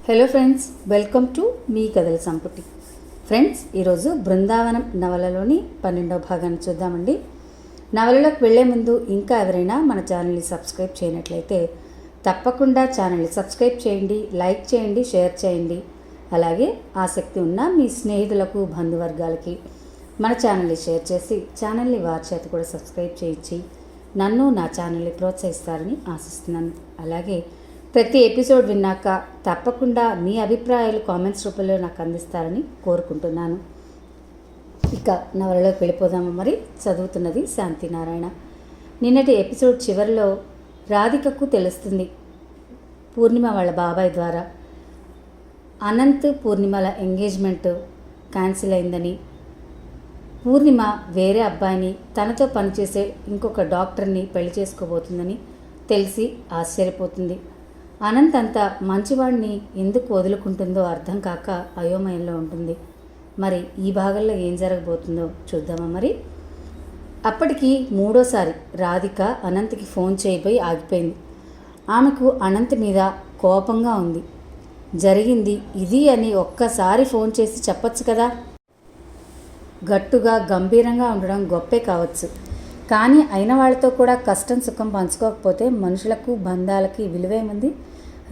Hello friends, welcome to me కథల సంపుటి. Friends, ఈరోజు బృందావనం నవలలోని 12వ భాగాన్ని చూద్దామండి. నవలలోకి వెళ్లే ముందు ఇంకా ఎవరైనా మన ఛానల్ని సబ్స్క్రైబ్ చేయనట్లయితే తప్పకుండా ఛానల్ని సబ్స్క్రైబ్ చేయండి, లైక్ చేయండి, షేర్ చేయండి. అలాగే ఆసక్తి ఉన్న మీ స్నేహితులకు, బంధువర్గాలకి మన ఛానల్ని షేర్ చేసి ఛానల్ని వారి చేత కూడా సబ్స్క్రైబ్ చేయించి నన్ను, నా ఛానల్ని ప్రోత్సహిస్తారని ఆశిస్తున్నాను. అలాగే ప్రతి ఎపిసోడ్ విన్నాక తప్పకుండా మీ అభిప్రాయాలు కామెంట్స్ రూపంలో నాకు అందిస్తారని కోరుకుంటున్నాను. ఇక నవలలోకి వెళ్ళిపోదాము. మరి చదువుతున్నది శాంతినారాయణ. నిన్నటి ఎపిసోడ్ చివరిలో రాధికకు తెలుస్తుంది పూర్ణిమ వాళ్ళ బాబాయ్ ద్వారా అనంత్ పూర్ణిమల ఎంగేజ్మెంట్ క్యాన్సిల్ అయిందని, పూర్ణిమ వేరే అబ్బాయిని తనతో పనిచేసే ఇంకొక డాక్టర్ని పెళ్లి చేసుకోబోతుందని తెలిసి ఆశ్చర్యపోతుంది. అనంత్ అంత మంచివాడిని ఎందుకు వదులుకుంటుందో అర్థం కాక అయోమయంలో ఉంటుంది. మరి ఈ భాగంలో ఏం జరగబోతుందో చూద్దామా. మరి అప్పటికి మూడోసారి రాధిక అనంత్కి ఫోన్ చేయబోయి ఆగిపోయింది. ఆమెకు అనంత్ మీద కోపంగా ఉంది. జరిగింది ఇది అని ఒక్కసారి ఫోన్ చేసి చెప్పొచ్చు కదా. గట్టుగా గంభీరంగా ఉండడం గొప్పే కావచ్చు, కానీ అయిన వాళ్ళతో కూడా కష్టం సుఖం పంచుకోకపోతే మనుషులకు, బంధాలకి విలువేముంది?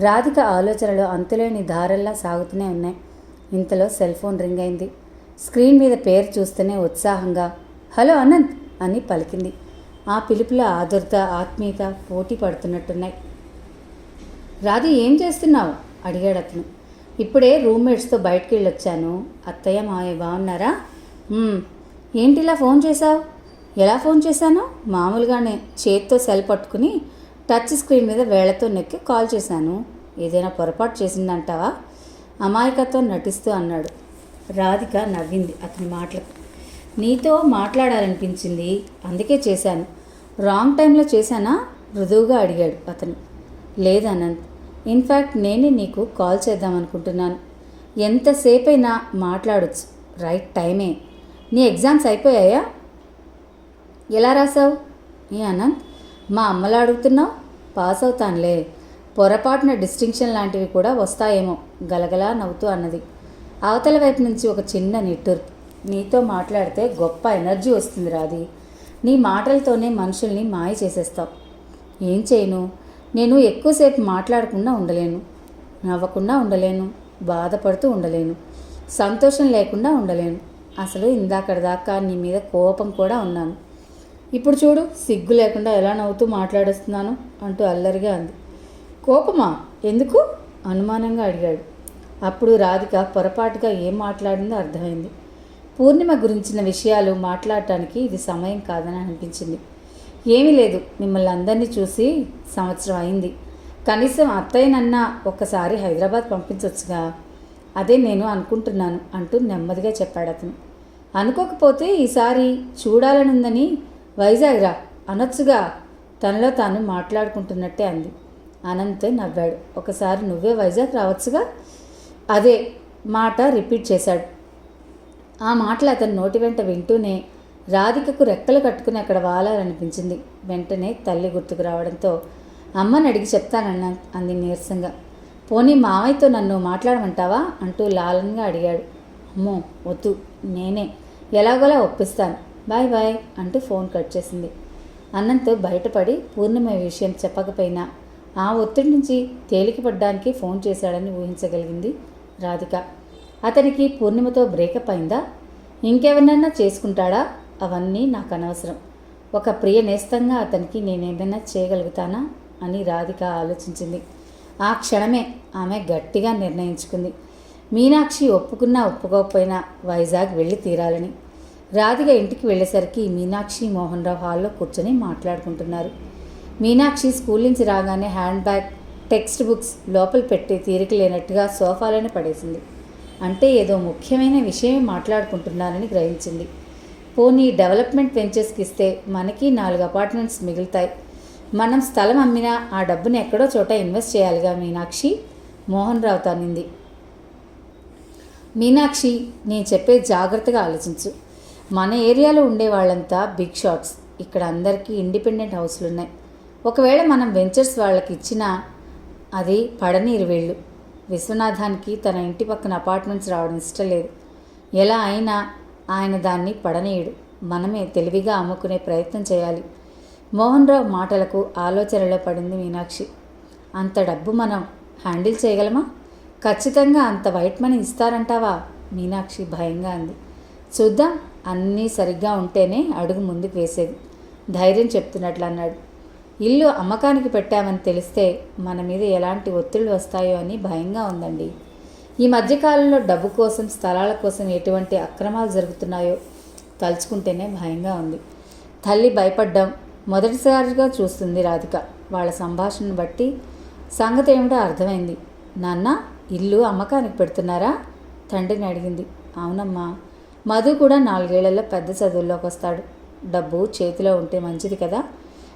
రాధిక ఆలోచనలు అంతులేని దారల్లా సాగుతూనే ఉన్నాయి. ఇంతలో సెల్ ఫోన్ రింగ్ అయింది. స్క్రీన్ మీద పేరు చూస్తూనే ఉత్సాహంగా హలో అనంత్ అని పలికింది. ఆ పిలుపులో ఆదుర్త, ఆత్మీయత పోటీ పడుతున్నట్టున్నాయి. రాధి, ఏం చేస్తున్నావు అడిగాడు అతను. ఇప్పుడే రూమ్మేట్స్తో బయటికి వెళ్ళొచ్చాను. అత్తయ్య, మావయ్య బాగున్నారా? ఏంటిలా ఫోన్ చేశావు? ఎలా ఫోన్ చేశాను? మామూలుగానే చేత్తో సెల్ పట్టుకుని టచ్ స్క్రీన్ మీద వేళ్లతో నొక్కి కాల్ చేశాను. ఏదైనా పొరపాటు చేసిందంటావా? అమాయకత్వం నటిస్తూ అన్నాడు. రాధిక నవ్వింది అతని మాటలకు. నీతో మాట్లాడాలనిపించింది, అందుకే చేశాను. రాంగ్ టైంలో చేశానా? మృదువుగా అడిగాడు అతను. లేదు అనంత్, ఇన్ఫ్యాక్ట్ నేనే నీకు కాల్ చేద్దామనుకుంటున్నాను. ఎంతసేపైనా మాట్లాడొచ్చు, రైట్ టైమే. నీ ఎగ్జామ్స్ అయిపోయాయా? ఎలా రాసావు? ఏ అనంత్, మా అమ్మలా అడుగుతున్నావు? పాస్ అవుతానులే. పొరపాటున డిస్టింక్షన్ లాంటివి కూడా వస్తాయేమో గలగలా నవ్వుతూ అన్నది. అవతల వైపు నుంచి ఒక చిన్న నిట్టూర్పు. నీతో మాట్లాడితే గొప్ప ఎనర్జీ వస్తుంది రాధి. నీ మాటలతోనే మనుషుల్ని మాయ చేసేస్తావు. ఏం చేయను? నేను ఎక్కువసేపు మాట్లాడకుండా ఉండలేను, నవ్వకుండా ఉండలేను, బాధపడుతూ ఉండలేను, సంతోషం లేకుండా ఉండలేను. అసలు ఇందాకటిదాకా నీ మీద కోపం కూడా ఉన్నాను. ఇప్పుడు చూడు, సిగ్గు లేకుండా ఎలా నవ్వుతూ మాట్లాడేస్తున్నాను అంటూ అల్లరిగా అంది. కోపమా? ఎందుకు? అనుమానంగా అడిగాడు. అప్పుడు రాధిక పొరపాటుగా ఏం మాట్లాడిందో అర్థమైంది. పూర్ణిమ గురించిన విషయాలు మాట్లాడటానికి ఇది సమయం కాదని అనిపించింది. ఏమీ లేదు, మిమ్మల్ని అందరినీ చూసి సంవత్సరం అయింది. కనీసం అత్తయ్యనన్నా ఒక్కసారి హైదరాబాద్ పంపించవచ్చుగా. అదే నేను అనుకుంటున్నాను అంటూ నెమ్మదిగా చెప్పాడు అతను. అనుకోకపోతే ఈసారి చూడాలనుందని వైజాగ్ రా అనొచ్చుగా. తనలో తాను మాట్లాడుకుంటున్నట్టే అంది. అనంత్ నవ్వాడు. ఒకసారి నువ్వే వైజాగ్ రావచ్చుగా. అదే మాట రిపీట్ చేశాడు. ఆ మాటలు అతని నోటి వెంట వింటూనే రాధికకు రెక్కలు కట్టుకుని అక్కడ వాలాలనిపించింది. వెంటనే తల్లి గుర్తుకు రావడంతో అమ్మని అడిగి చెప్తానన్నా అంది నీరసంగా. పోనీ మావయ్యతో నన్ను మాట్లాడమంటావా అంటూ లాలనగా అడిగాడు. అమ్మో వద్దు, నేనే ఎలాగోలా ఒప్పిస్తాను, బాయ్ బాయ్ అంటూ ఫోన్ కట్ చేసింది. అనంత్ బయటపడి పూర్ణిమ విషయం చెప్పకపోయినా ఆ ఒత్తిడి నుంచి తేలికపడ్డానికి ఫోన్ చేశాడని ఊహించగలిగింది రాధిక. అతనికి పూర్ణిమతో బ్రేకప్ అయిందా? ఇంకెవరినైనా చేసుకుంటాడా? అవన్నీ నాకు అనవసరం. ఒక ప్రియ నేస్తంగా అతనికి నేనేమైనా చేయగలుగుతానా అని రాధిక ఆలోచించింది. ఆ క్షణమే ఆమె గట్టిగా నిర్ణయించుకుంది. మీనాక్షి ఒప్పుకున్నా ఒప్పుకోకపోయినా వైజాగ్ వెళ్ళి తీరాలని. రాధిక ఇంటికి వెళ్ళేసరికి మీనాక్షి, మోహన్ రావు హాల్లో కూర్చొని మాట్లాడుకుంటున్నారు. మీనాక్షి స్కూల్ నుంచి రాగానే హ్యాండ్ బ్యాగ్, టెక్స్ట్ బుక్స్ లోపల పెట్టి తీరిక లేనట్టుగా సోఫాలోనే పడేసింది. అంటే ఏదో ముఖ్యమైన విషయం మాట్లాడుకుంటున్నారని గ్రహించింది. పోనీ డెవలప్మెంట్ వెంచర్స్కి ఇస్తే మనకి 4 అపార్ట్మెంట్స్ మిగులుతాయి. మనం స్థలం అమ్మినా ఆ డబ్బుని ఎక్కడో చోట ఇన్వెస్ట్ చేయాలిగా మీనాక్షి, మోహన్ రావు తనింది. మీనాక్షి, నేను చెప్పేది జాగ్రత్తగా ఆలోచించు. మన ఏరియాలో ఉండే వాళ్ళంతా బిగ్ షాట్స్. ఇక్కడ అందరికీ ఇండిపెండెంట్ హౌస్లు ఉన్నాయి. ఒకవేళ మనం వెంచర్స్ వాళ్ళకి ఇచ్చినా అది పడనీరు వేళ్ళు. విశ్వనాథానికి తన ఇంటి పక్కన అపార్ట్మెంట్స్ రావడం ఇష్టం లేదు. ఎలా అయినా ఆయన దాన్ని పడనీయుడు. మనమే తెలివిగా అమ్ముకునే ప్రయత్నం చేయాలి. మోహన్ రావు మాటలకు ఆలోచనలో పడింది మీనాక్షి. అంత డబ్బు మనం హ్యాండిల్ చేయగలమా? ఖచ్చితంగా అంత వైట్ మనీ ఇస్తారంటావా? మీనాక్షి భయంగా అంది. చూద్దాం, అన్నీ సరిగ్గా ఉంటేనే అడుగు ముందుకు వేసేది, ధైర్యం చెప్తున్నట్లు అన్నాడు. ఇల్లు అమ్మకానికి పెట్టామని తెలిస్తే మన మీద ఎలాంటి ఒత్తిళ్ళు వస్తాయో అని భయంగా ఉందండి. ఈ మధ్యకాలంలో డబ్బు కోసం, స్థలాల కోసం ఎటువంటి అక్రమాలు జరుగుతున్నాయో తలుచుకుంటేనే భయంగా ఉంది. తల్లి భయపడ్డం మొదటిసారిగా చూస్తుంది రాధిక. వాళ్ళ సంభాషణను బట్టి సంగతి ఏమిటో అర్థమైంది. నాన్న, ఇల్లు అమ్మకానికి పెడుతున్నారా? తండ్రిని అడిగింది. అవునమ్మా, మధు కూడా 4 ఏళ్లలో పెద్ద చదువుల్లోకి వస్తాడు. డబ్బు చేతిలో ఉంటే మంచిది కదా.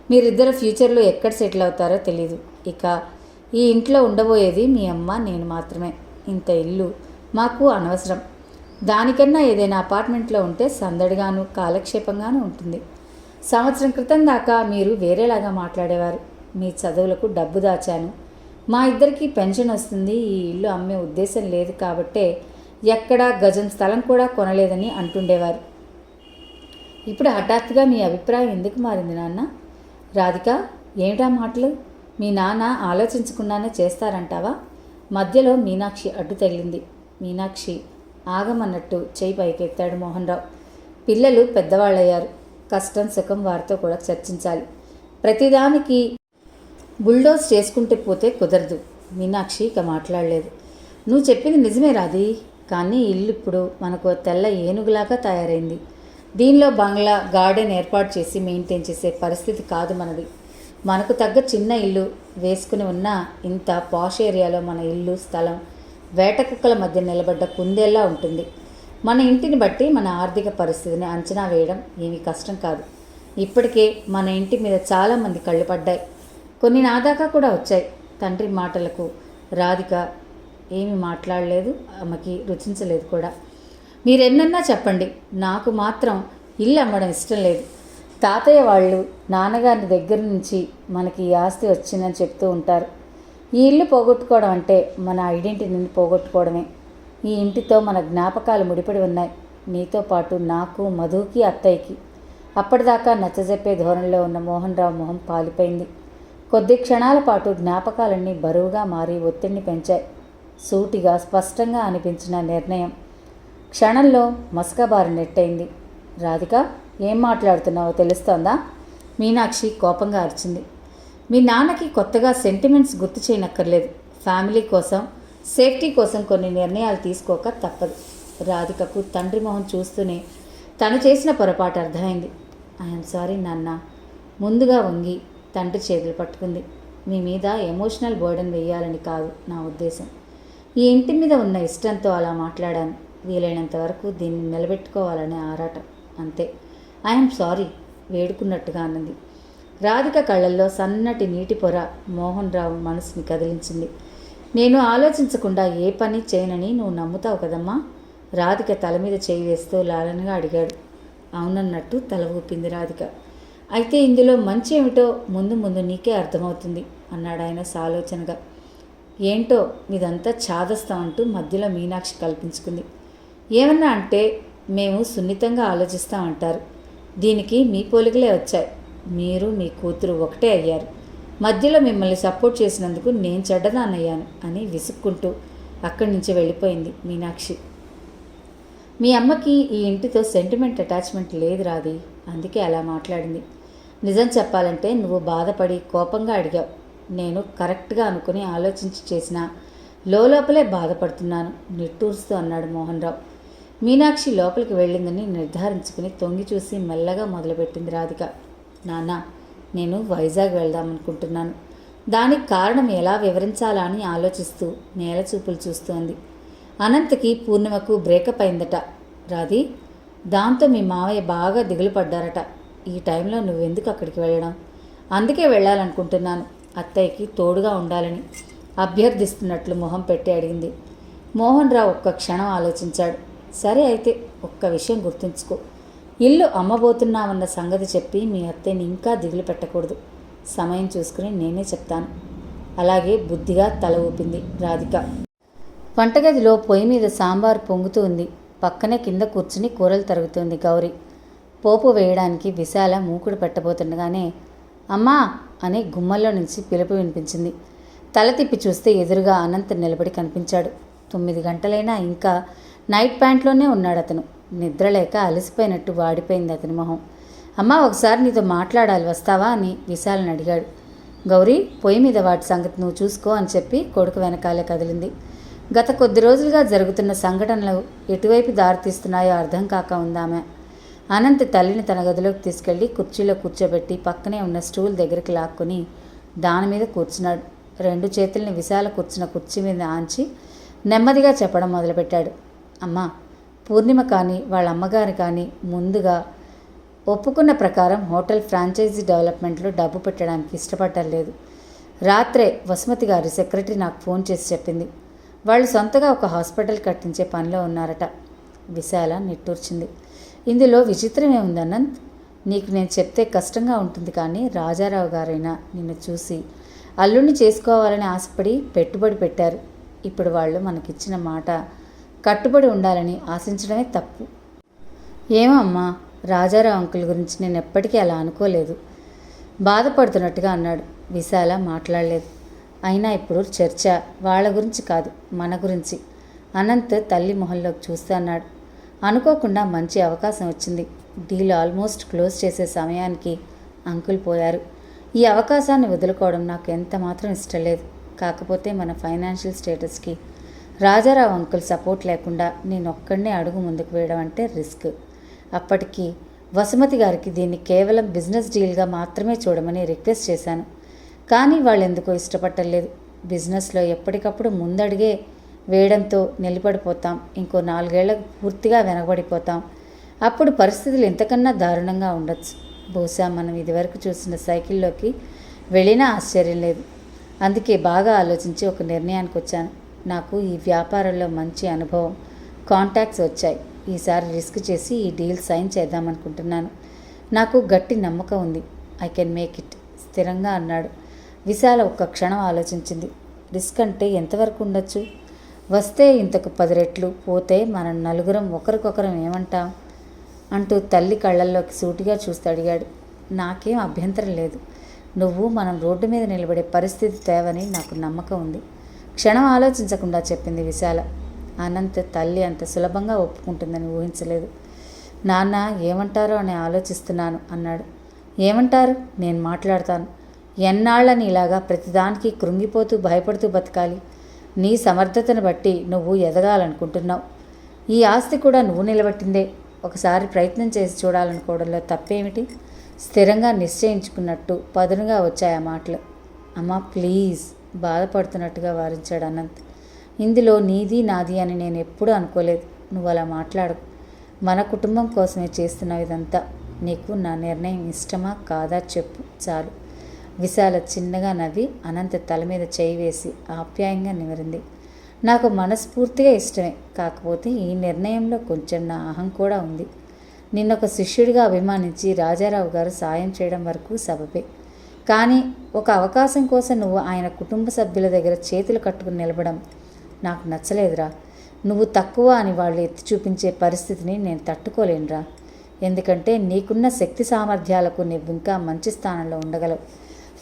మీరిద్దరు ఫ్యూచర్లో ఎక్కడ సెటిల్ అవుతారో తెలీదు. ఇక ఈ ఇంట్లో ఉండబోయేది మీ అమ్మ, నేను మాత్రమే. ఇంత ఇల్లు మాకు అనవసరం. దానికన్నా ఏదైనా అపార్ట్మెంట్లో ఉంటే సందడిగాను కాలక్షేపంగాను ఉంటుంది. సంవత్సరం క్రితం దాకా మీరు వేరేలాగా మాట్లాడేవారు. మీ చదువులకు డబ్బు దాచాను, మా ఇద్దరికి పెన్షన్ వస్తుంది, ఈ ఇల్లు అమ్మే ఉద్దేశం లేదు కాబట్టే ఎక్కడా గజం స్థలం కూడా కొనలేదని అంటుండేవారు. ఇప్పుడు హఠాత్తుగా మీ అభిప్రాయం ఎందుకు మారింది నాన్న? రాధిక, ఏమిటా మాటలు? మీ నాన్న ఆలోచించకుండానే చేస్తారంటావా? మధ్యలో మీనాక్షి అడ్డు తగిలింది. మీనాక్షి ఆగమన్నట్టు చేయి పైకెత్తాడు మోహన్ రావు. పిల్లలు పెద్దవాళ్ళయ్యారు. కష్టం సుఖం వారితో కూడా చర్చించాలి. ప్రతిదానికి బుల్డోజ్ చేసుకుంటే పోతే కుదరదు. మీనాక్షి ఇక మాట్లాడలేదు. నువ్వు చెప్పింది నిజమే రాధి, కానీ ఇల్లు ఇప్పుడు మనకు తెల్ల ఏనుగులాగా తయారైంది. దీనిలో బంగ్లా, గార్డెన్ ఏర్పాటు చేసి మెయింటైన్ చేసే పరిస్థితి కాదు మనది. మనకు తగ్గ చిన్న ఇల్లు వేసుకుని ఉన్న ఇంత పాష్ ఏరియాలో మన ఇల్లు, స్థలం వేట కుక్కల మధ్య నిలబడ్డ కుందేల్లా ఉంటుంది. మన ఇంటిని బట్టి మన ఆర్థిక పరిస్థితిని అంచనా వేయడం ఏమీ కష్టం కాదు. ఇప్పటికే మన ఇంటి మీద చాలామంది కళ్ళు పడ్డాయి. కొన్ని నా దాకా కూడా వచ్చాయి. తండ్రి మాటలకు రాధిక ఏమీ మాట్లాడలేదు. ఆమెకి రుచించలేదు కూడా. మీరెన్నన్నా చెప్పండి, నాకు మాత్రం ఇల్లు అమ్మడం ఇష్టం లేదు. తాతయ్య వాళ్ళు నాన్నగారి దగ్గర నుంచి మనకి ఈ ఆస్తి వచ్చిందని చెప్తూ ఉంటారు. ఈ ఇల్లు పోగొట్టుకోవడం అంటే మన ఐడెంటిటీని పోగొట్టుకోవడమే. ఈ ఇంటితో మన జ్ఞాపకాలు ముడిపడి ఉన్నాయి. నీతో పాటు నాకు, మధుకి, అత్తయ్యకి. అప్పటిదాకా నచ్చజెప్పే ధోరణిలో ఉన్న మోహన్ రావు మొహం పాలిపోయింది. కొద్ది క్షణాల పాటు జ్ఞాపకాలన్నీ బరువుగా మారి ఒత్తిడిని పెంచాయి. సూటిగా స్పష్టంగా అనిపించిన నిర్ణయం క్షణంలో మస్కబారి నెట్టయింది. రాధిక, ఏం మాట్లాడుతున్నావో తెలుస్తోందా? మీనాక్షి కోపంగా అరిచింది. మీ నాన్నకి కొత్తగా సెంటిమెంట్స్ గుర్తు చేయనక్కర్లేదు. ఫ్యామిలీ కోసం, సేఫ్టీ కోసం కొన్ని నిర్ణయాలు తీసుకోక తప్పదు. రాధికకు తండ్రి మొహం చూస్తూనే తను చేసిన పొరపాటు అర్థమైంది. ఐఎమ్ సారీ నాన్న. ముందుగా వంగి తండ్రి చేతులు పట్టుకుంది. మీ మీద ఎమోషనల్ బర్డెన్ వేయాలని కాదు నా ఉద్దేశం. ఈ ఇంటి మీద ఉన్న ఇష్టంతో అలా మాట్లాడాను. వీలైనంత వరకు దీన్ని నిలబెట్టుకోవాలని ఆరాటం, అంతే. ఐఎమ్ సారీ వేడుకున్నట్టుగా అన్నది. రాధిక కళ్ళల్లో సన్నటి నీటి పొర మోహన్ రావు మనసుని కదిలించింది. నేను ఆలోచించకుండా ఏ పని చేయనని నువ్వు నమ్ముతావు కదమ్మా? రాధిక తల మీద చేయి వేస్తూ లాలనగా అడిగాడు. అవునన్నట్టు తల ఊపింది రాధిక. అయితే ఇందులో మంచి ఏమిటో ముందు ముందు నీకే అర్థమవుతుంది అన్నాడు ఆయన సాలోచనగా. ఏంటో మీదంతా చాదస్తాం అంటూ మధ్యలో మీనాక్షి కల్పించుకుంది. ఏమన్నా అంటే మేము సున్నితంగా ఆలోచిస్తామంటారు. దీనికి మీ పోలికలే వచ్చాయి. మీరు మీ కూతురు ఒకటే అయ్యారు. మధ్యలో మిమ్మల్ని సపోర్ట్ చేసినందుకు నేను చెడ్డదాన్నయ్యాను అని విసుక్కుంటూ అక్కడి నుంచి వెళ్ళిపోయింది మీనాక్షి. మీ అమ్మకి ఈ ఇంటితో సెంటిమెంట్ అటాచ్మెంట్ లేదు రాది, అందుకే అలా మాట్లాడింది. నిజం చెప్పాలంటే నువ్వు బాధపడి కోపంగా అడిగావు. నేను కరెక్ట్గా అనుకుని ఆలోచించి చేసిన లోపలే బాధపడుతున్నాను నిట్టూరుస్తూ అన్నాడు మోహన్ రావు. మీనాక్షి లోపలికి వెళ్ళిందని నిర్ధారించుకుని తొంగి చూసి మెల్లగా మొదలుపెట్టింది రాధిక. నాన్న, నేను వైజాగ్ వెళ్దామనుకుంటున్నాను. దానికి కారణం ఎలా వివరించాలా అని ఆలోచిస్తూ నేల చూపులు చూస్తోంది. అనంతకి పూర్ణిమకు బ్రేకప్ అయిందట రాధి. దాంతో మీ మావయ్య బాగా దిగులు పడ్డారట. ఈ టైంలో నువ్వెందుకు అక్కడికి వెళ్ళడం? అందుకే వెళ్ళాలనుకుంటున్నాను, అత్తయ్యకి తోడుగా ఉండాలని అభ్యర్థిస్తున్నట్లు మొహం పెట్టి అడిగింది. మోహన్ రావు ఒక్క క్షణం ఆలోచించాడు. సరే అయితే ఒక్క విషయం గుర్తుంచుకో. ఇల్లు అమ్మబోతున్నామన్న సంగతి చెప్పి మీ అత్తయ్యని ఇంకా దిగులు పెట్టకూడదు. సమయం చూసుకుని నేనే చెప్తాను. అలాగే బుద్ధిగా తల ఊపింది రాధిక. వంటగదిలో పొయ్యి మీద సాంబారు పొంగుతూ ఉంది. పక్కనే కింద కూర్చుని కూరలు తరుగుతుంది గౌరీ. పోపు వేయడానికి విశాల మూకుడు పెట్టబోతుండగానే అమ్మా అని గుమ్మల్లో నుంచి పిలుపు వినిపించింది. తల తిప్పి చూస్తే ఎదురుగా అనంత్ నిలబడి కనిపించాడు. 9 గంటలైనా ఇంకా నైట్ ప్యాంట్లోనే ఉన్నాడు అతను. నిద్రలేక అలసిపోయినట్టు వాడిపోయింది అతని మొహం. అమ్మా, ఒకసారి నీతో మాట్లాడాలి, వస్తావా అని విశాలని అడిగాడు. గౌరీ, పొయ్యి మీద వాటి సంగతి నువ్వు చూసుకో అని చెప్పి కొడుకు వెనకాలే కదిలింది. గత కొద్ది రోజులుగా జరుగుతున్న సంఘటనలు ఎటువైపు దారితీస్తున్నాయో అర్థం కాక ఉందామె. అనంత్ తల్లిని తన గదిలోకి తీసుకెళ్లి కుర్చీలో కూర్చోబెట్టి పక్కనే ఉన్న స్టూల్ దగ్గరికి లాక్కొని దాని మీద కూర్చున్నాడు. 2 చేతుల్ని విశాల కూర్చున్న కుర్చీ మీద ఆంచి నెమ్మదిగా చెప్పడం మొదలుపెట్టాడు. అమ్మా, పూర్ణిమ కానీ వాళ్ళ అమ్మగారు కానీ ముందుగా ఒప్పుకున్న ప్రకారం హోటల్ ఫ్రాంచైజీ డెవలప్మెంట్లో డబ్బు పెట్టడానికి ఇష్టపడలేదు. రాత్రే వసుమతి గారి సెక్రటరీ నాకు ఫోన్ చేసి చెప్పింది. వాళ్ళు సొంతగా ఒక హాస్పిటల్ కట్టించే పనిలో ఉన్నారట. విశాల నిట్టూర్చింది. ఇందులో విచిత్రమే ఉంది అనంత్. నీకు నేను చెప్తే కష్టంగా ఉంటుంది, కానీ రాజారావు గారైనా నిన్ను చూసి అల్లుడిని చేసుకోవాలని ఆశపడి పెట్టుబడి పెట్టారు. ఇప్పుడు వాళ్ళు మనకిచ్చిన మాట కట్టుబడి ఉండాలని ఆశించడమే తప్పు. ఏమో అమ్మా, రాజారావు అంకుల్ గురించి నేను ఎప్పటికీ అలా అనుకోలేదు, బాధపడుతున్నట్టుగా అన్నాడు. విశాల మాట్లాడలేదు. అయినా ఇప్పుడు చర్చ వాళ్ళ గురించి కాదు, మన గురించి. అనంత్ తల్లి మొహంలోకి చూస్తూ అన్నాడు. అనుకోకుండా మంచి అవకాశం వచ్చింది. డీల్ ఆల్మోస్ట్ క్లోజ్ చేసే సమయానికి అంకుల్ పోయారు. ఈ అవకాశాన్ని వదులుకోవడం నాకు ఎంత మాత్రం ఇష్టం లేదు. కాకపోతే మన ఫైనాన్షియల్ స్టేటస్కి రాజారావు అంకుల్ సపోర్ట్ లేకుండా నేను ఒక్కడనే అడుగు ముందుకు వేయడం అంటే రిస్క్. అప్పటికి వసుమతి గారికి దీన్ని కేవలం బిజినెస్ డీల్గా మాత్రమే చూడమని రిక్వెస్ట్ చేశాను. కానీ వాళ్ళు ఎందుకో ఇష్టపట్టలేదు. బిజినెస్లో ఎప్పటికప్పుడు ముందడిగే వేయడంతో నిలబడిపోతాం, ఇంకో 4 ఏళ్లకు పూర్తిగా వెనకబడిపోతాం. అప్పుడు పరిస్థితులు ఇంతకన్నా దారుణంగా ఉండొచ్చు. బహుశా మనం ఇదివరకు చూసిన సైకిల్లోకి వెళ్ళినా ఆశ్చర్యం లేదు. అందుకే బాగా ఆలోచించి ఒక నిర్ణయానికి వచ్చాను. నాకు ఈ వ్యాపారంలో మంచి అనుభవం, కాంటాక్ట్స్ వచ్చాయి. ఈసారి రిస్క్ చేసి ఈ డీల్ సైన్ చేద్దామనుకుంటున్నాను. నాకు గట్టి నమ్మకం ఉంది. ఐ కెన్ మేక్ ఇట్, స్థిరంగా అన్నాడు. విశాల ఒక్క క్షణం ఆలోచించింది. రిస్క్ అంటే ఎంతవరకు ఉండొచ్చు? వస్తే ఇంతకు 10 రెట్లు, పోతే మనం నలుగురం ఒకరికొకరం ఏమంటాం అంటూ తల్లి కళ్ళల్లోకి సూటిగా చూస్తూ అడిగాడు. నాకేం అభ్యంతరం లేదు. నువ్వు మనం రోడ్డు మీద నిలబడే పరిస్థితి తేవని నాకు నమ్మకం ఉంది, క్షణం ఆలోచించకుండా చెప్పింది విశాల. అనంత్ తల్లి అంత సులభంగా ఒప్పుకుంటుందని ఊహించలేదు. నాన్న ఏమంటారో అని ఆలోచిస్తున్నాను అన్నాడు. ఏమంటారు? నేను మాట్లాడతాను. ఎన్నాళ్ళని ఇలాగా ప్రతిదానికి కృంగిపోతూ భయపడుతూ బతకాలి? నీ సమర్థతను బట్టి నువ్వు ఎదగాలనుకుంటున్నావు. ఈ ఆస్తి కూడా నువ్వు నిలబెట్టిందే. ఒకసారి ప్రయత్నం చేసి చూడాలనుకోవడంలో తప్పేమిటి? స్థిరంగా నిశ్చయించుకున్నట్టు పదునుగా వచ్చాయి ఆ మాటలు. అమ్మా ప్లీజ్, బాధపడుతున్నట్టుగా వారించాడు అనంత్. ఇందులో నీది నాది అని నేను ఎప్పుడూ అనుకోలేదు. నువ్వు అలా మాట్లాడకు. మన కుటుంబం కోసమే చేస్తున్నావు ఇదంతా. నీకు నా నిర్ణయం ఇష్టమా కాదా చెప్పు చాలు. విశాల చిన్నగా నవ్వి అనంత్ తల మీద చేయి వేసి ఆప్యాయంగా నివరింది. నాకు మనస్ఫూర్తిగా ఇష్టమే. కాకపోతే ఈ నిర్ణయంలో కొంచెం నా అహం కూడా ఉంది. నిన్నొక శిష్యుడిగా అభిమానించి రాజారావు గారు సాయం చేయడం వరకు సబబే. కానీ ఒక అవకాశం కోసం నువ్వు ఆయన కుటుంబ సభ్యుల దగ్గర చేతులు కట్టుకుని నిలబడం నాకు నచ్చలేదురా. నువ్వు తక్కువ అని వాళ్ళు ఎత్తి చూపించే పరిస్థితిని నేను తట్టుకోలేనురా. ఎందుకంటే నీకున్న శక్తి సామర్థ్యాలకు నువ్వు ఇంకా మంచి స్థానంలో ఉండగలవు.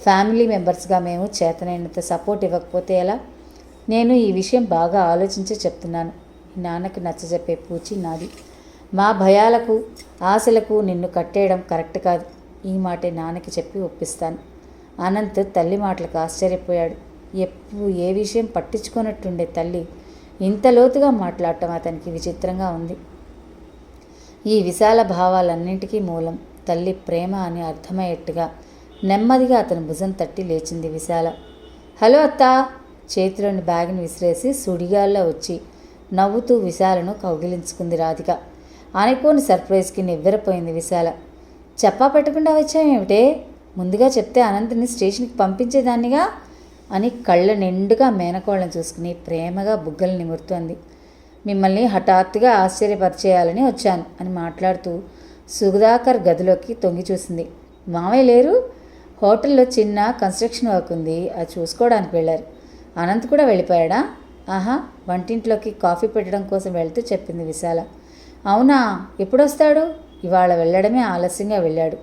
ఫ్యామిలీ మెంబర్స్గా మేము చేతనైనంత సపోర్ట్ ఇవ్వకపోతే ఎలా? నేను ఈ విషయం బాగా ఆలోచించి చెప్తున్నాను. నాన్నకి నచ్చజెప్పే పూచి నాది. మా భయాలకు ఆశలకు నిన్ను కట్టేయడం కరెక్ట్ కాదు. ఈ మాటే నాన్నకి చెప్పి ఒప్పిస్తాను. అనంత్ తల్లి మాటలకు ఆశ్చర్యపోయాడు. ఎప్పుడు ఏ విషయం పట్టించుకున్నట్టుండే తల్లి ఇంత లోతుగా మాట్లాడటం అతనికి విచిత్రంగా ఉంది. ఈ విశాల భావాలన్నింటికీ మూలం తల్లి ప్రేమ అని అర్థమయ్యేట్టుగా నెమ్మదిగా అతని భుజం తట్టి లేచింది విశాల. హలో అత్తా! చేతిలోని బ్యాగ్ని విసిరేసి సుడిగాల్లో వచ్చి నవ్వుతూ విశాలను కౌగిలించుకుంది రాధిక. అనుకోని సర్ప్రైజ్కి నివ్వెరపోయింది విశాల. చెప్పా పెట్టకుండా వచ్చామేమిటే? ముందుగా చెప్తే అనంతని స్టేషన్కి పంపించేదాన్నిగా అని కళ్ళ నిండుగా మేనకోళ్ళని చూసుకుని ప్రేమగా బుగ్గలు నిమురుతోంది. మిమ్మల్ని హఠాత్తుగా ఆశ్చర్యపరిచేయాలని వచ్చాను అని మాట్లాడుతూ సుధాకర్ గదిలోకి తొంగి చూసింది. మామయ్య లేరు? హోటల్లో చిన్న కన్స్ట్రక్షన్ వర్క్ ఉంది, అది చూసుకోవడానికి వెళ్ళారు. అనంత్ కూడా వెళ్ళిపోయాడా ఆహా, వంటింట్లోకి కాఫీ పెట్టడం కోసం వెళ్తూ చెప్పింది విశాల. అవునా, ఎప్పుడొస్తాడు? ఇవాళ వెళ్ళడమే ఆలస్యంగా వెళ్ళాడు.